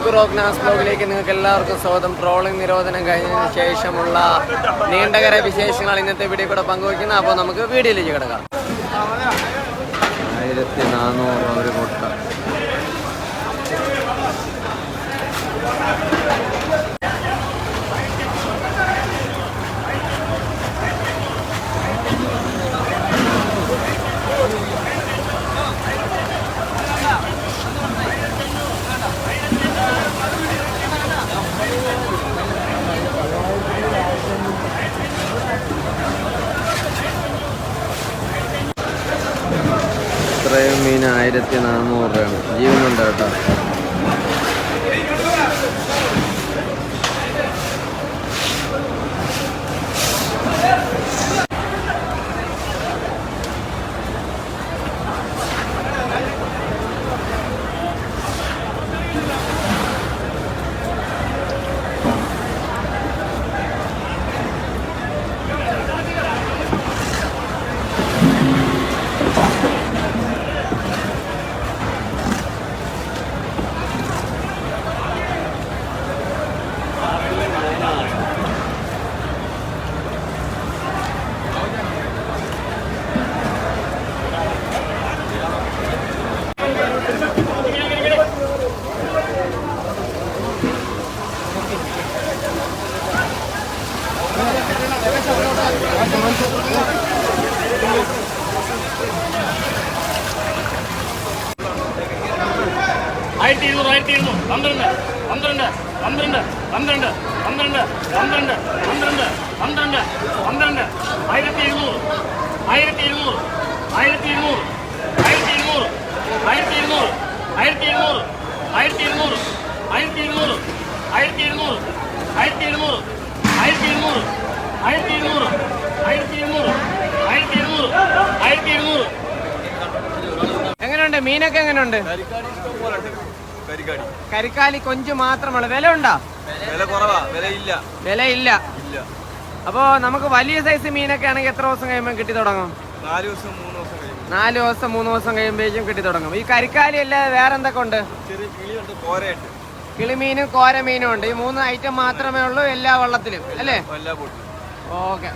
ഷിക്കു റോക്നാസ് ബ്ലോഗിലേക്ക് നിങ്ങൾക്ക് എല്ലാവർക്കും സ്വാഗതം. ട്രോളിംഗ് നിരോധനം കഴിഞ്ഞതിന് ശേഷമുള്ള നീണ്ടകര വിശേഷങ്ങൾ ഇന്നത്തെ വീഡിയോ കൂടെ പങ്കുവയ്ക്കുന്നത്. അപ്പോൾ നമുക്ക് വീഡിയോയിലേക്ക് കിടക്കാം. 1400 ഒരു മുട്ട. ഇത്രയും മീൻ 1400 രൂപയാണ്. ജീവനുണ്ട് കേട്ടോ. എങ്ങനെയുണ്ട് മീനൊക്കെ? എങ്ങനെയുണ്ട്? കരിക്കാലി കൊഞ്ച് മാത്രമാണ്. വില ഉണ്ടോ? വില ഇല്ല. അപ്പോ നമുക്ക് വലിയ സൈസ് മീനൊക്കെ ആണെങ്കിൽ എത്ര ദിവസം കഴിയുമ്പോൾ കിട്ടി തുടങ്ങും? 4 ദിവസം 3 ദിവസം കഴിയുമ്പോഴേക്കും കിട്ടി തുടങ്ങും. ഈ കരിക്കാലി അല്ലാതെ വേറെ എന്തൊക്കെ ഉണ്ട്? കിളിമീനും കോരമീനും ഉണ്ട്. ഈ 3 ഐറ്റം മാത്രമേ ഉള്ളൂ എല്ലാ വള്ളത്തിലും അല്ലേ? ഓക്കെ.